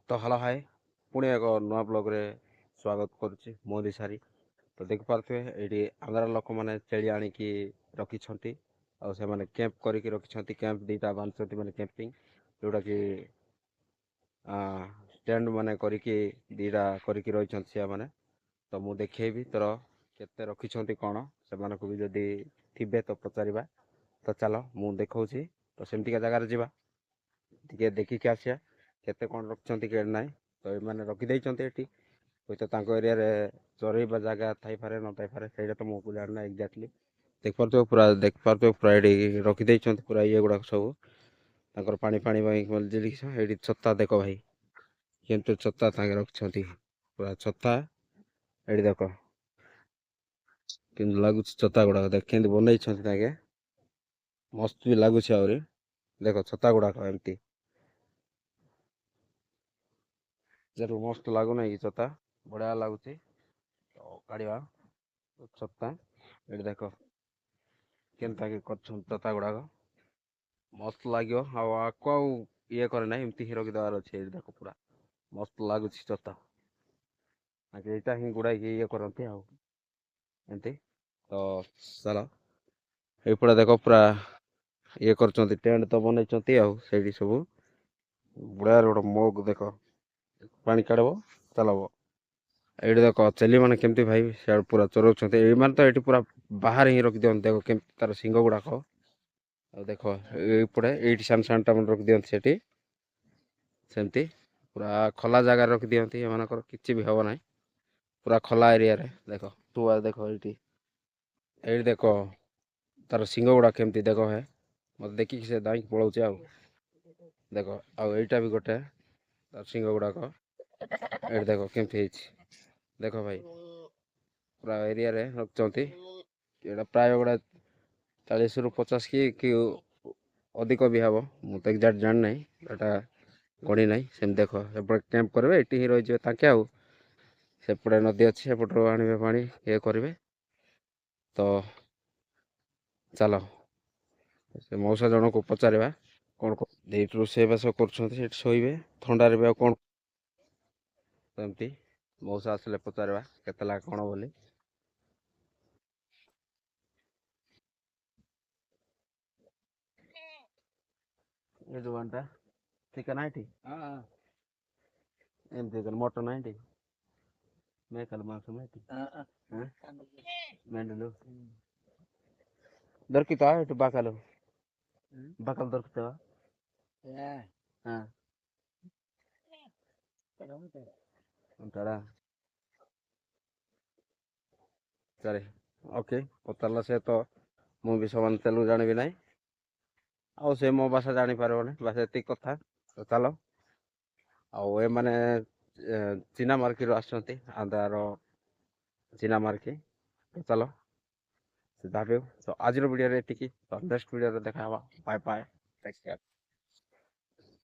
ତ hello hi, ପୁଣି ଏକ ନୂଆ ବ୍ଲଗ୍ରେ ସ୍ୱାଗତ କରୁଛି ମୋ ଦିଶାରି। ତ ଦେଖିପାରୁଥିବେ ଏଇଠି ଆନ୍ଧ୍ର ଲୋକମାନେ ଛେଳି ଆଣିକି ରଖିଛନ୍ତି ଆଉ ସେମାନେ କ୍ୟାମ୍ପ କରିକି ରଖିଛନ୍ତି। କ୍ୟାମ୍ପ ଦୁଇଟା ବାନ୍ଧିଛନ୍ତି ମାନେ କ୍ୟାମ୍ପିଂ, ଯେଉଁଟାକି ଷ୍ଟାଣ୍ଡ ମାନେ କରିକି ଦୁଇଟା କରିକି ରହିଛନ୍ତି ସେମାନେ। ତ ମୁଁ ଦେଖେଇବି ତୋର କେତେ ରଖିଛନ୍ତି କ'ଣ, ସେମାନଙ୍କୁ ବି ଯଦି ଥିବେ ତ ପଚାରିବା। ତ ଚାଲ ମୁଁ ଦେଖାଉଛି, ତ ସେମିତିକା ଜାଗାରେ ଯିବା ଟିକେ ଦେଖିକି ଆସିବା କେତେ କ'ଣ ରଖିଛନ୍ତି କେତେ ନାହିଁ। ତ ଏମାନେ ରଖିଦେଇଛନ୍ତି ଏଠି, ହୁଏତ ତାଙ୍କ ଏରିଆରେ ଚରେଇବା ଜାଗା ଥାଇପାରେ ନଥାଇପାରେ, ସେଇଟା ତ ମୁଁ ଜାଣିନା ଏକ୍ଜାକ୍ଟଲି। ଦେଖିପାରୁଥିବ ପୁରା ଏଠି ରଖିଦେଇଛନ୍ତି ପୁରା ଇଏ ଗୁଡ଼ାକ ସବୁ ତାଙ୍କର ପାଣି ପାଇଁ ଜିନିଷ। ଏଇଠି ଛତା ଦେଖ ଭାଇ, କେମିତି ଛତା ତାଙ୍କେ ରଖିଛନ୍ତି, ପୁରା ଛତା। ଏଇଠି ଦେଖ କେମିତି ଲାଗୁଛି ଛତା ଗୁଡ଼ାକ, ଦେଖ କେମିତି ବନେଇଛନ୍ତି ତାଙ୍କେ, ମସ୍ତ ବି ଲାଗୁଛି। ଆହୁରି ଦେଖ ଛତା ଗୁଡ଼ାକ ଏମିତି ଯେହେତୁ ମସ୍ତ ଲାଗୁନାହିଁ କି ଛତା, ବଢ଼ିଆ ଲାଗୁଛି। ତ କାଢ଼ିବା ଛତା, ଏଠି ଦେଖ କେନ୍ତା କି କରୁଛନ୍ତି ଛତା ଗୁଡ଼ାକ, ମସ୍ତ ଲାଗିବ। ଆଉ ଆକୁ ଆଉ ଇଏ କରେ ନାହିଁ, ଏମିତି ହିଁ ରଖିଦେବାର ଅଛି। ଏଠି ଦେଖ ପୁରା ମସ୍ତ ଲାଗୁଛି ଛତା, ଏଇଟା ହିଁ ଗୁଡ଼ାଇକି ଇଏ କରନ୍ତି ଆଉ ଏମିତି। ତ ଚାଲ ଏଇପଟେ ଦେଖ ପୁରା ଇଏ କରୁଛନ୍ତି, ଟେଣ୍ଟ ତ ବନେଇଛନ୍ତି ଆଉ ସେଇଠି ସବୁ ବଢ଼ିଆ ଗୋଟେ ମଗ ଦେଖ, ପାଣି କାଢ଼ିବ ଚାଲବ। ଏଇଠି ଦେଖ ଛେଲି ମାନେ କେମିତି ଭାଇ ସିଆଡ଼େ ପୁରା ଚରଉଛନ୍ତି। ଏଇମାନେ ତ ଏଇଠି ପୁରା ବାହାରେ ହିଁ ରଖିଦିଅନ୍ତି, ଦେଖ କେମିତି ତାର ଶିଙ୍ଗ ଗୁଡ଼ାକ। ଆଉ ଦେଖ ଏଇପଟେ ଏଇଠି ସାନ ସାନଟା ମାନେ ରଖିଦିଅନ୍ତି ସେଠି, ସେମିତି ପୁରା ଖୋଲା ଜାଗାରେ ରଖିଦିଅନ୍ତି। ଏମାନଙ୍କର କିଛି ବି ହେବ ନାହିଁ, ପୁରା ଖୋଲା ଏରିଆରେ। ଦେଖ ତୁଆ ଦେଖ ଏଇଠି, ଏଇଠି ଦେଖ ତାର ଶିଙ୍ଗ ଗୁଡ଼ା କେମିତି ଦେଖ ହେ, ମୋତେ ଦେଖିକି ସେ ଦାଇଁକି ପଳାଉଛି ଆଉ ଦେଖ। ଆଉ ଏଇଟା ବି ଗୋଟେ ତାର ଶିଙ୍ଗ ଗୁଡ଼ାକ, ଏଇଠି ଦେଖ କେମିତି ହେଇଛି ଦେଖ ଭାଇ, ପୁରା ଏରିଆରେ ରଖୁଛନ୍ତି। ଏଇଟା ପ୍ରାୟ ଗୁଡ଼ା 40ରୁ 50 କି ଅଧିକ ବି ହେବ, ମୁଁ ତ ଏକ୍ଜାକ୍ଟ ଜାଣିନାହିଁ, ଏଇଟା ଗଣି ନାହିଁ। ସେମିତି ଦେଖ ଏପଟେ କ୍ୟାମ୍ପ କରିବେ, ଏଠି ହିଁ ରହିଯିବେ ତାଙ୍କେ। ଆଉ ସେପଟେ ନଦୀ ଅଛି, ସେପଟରୁ ଆଣିବେ ପାଣି ଇଏ କରିବେ। ତ ଚାଲ ସେ ମଉସା ଜଣକୁ ପଚାରିବା କ'ଣ ଏଇଠି ରୋଷେଇବାସ କରୁଛନ୍ତି, ସେଠି ଶୋଇବେ ଥଣ୍ଡାରେ ବି। ଆଉ କ'ଣ ସେମିତି ମଉସା ଆସିଲେ ପଚାରିବା କେତେ ଲାଖ କ'ଣ ବୋଲି। ଏ ଦୋକାନଟା ଚିକେନ୍ ଆଇଟି ଏମିତି ମଟନ୍ ଆଇଟି మేకలు మాంసం అయితే మెండలు దొరుకుతావా ఇటు బకాలు బకాలు దొరుకుతావా ఉంటాడా సరే ఓకే ପଚାରିଲା ସେ ତ ମୁଁ ବି ସମାନ ତେଲୁଗୁ ଜାଣିବି ନାହିଁ, ଆଉ ସେ ମୋ ଭାଷା ଜାଣିପାରିବନି, ବାସ୍ ଏତିକି କଥା। ତ ଚାଲ, ଆଉ ଏମାନେ ଚିନାମାର୍କିରୁ ଆସୁଛନ୍ତି, ଆନ୍ଧ୍ରାର ଚିନାମାର୍କି। ତ ଚାଲ ସେ ଭାବିବ। ତ ଆଜିର ଭିଡ଼ିଓରେ ଏତିକି, ତ ନେକ୍ସଟ ଭିଡ଼ିଓରେ ଦେଖା ହେବା। Bye bye, take care.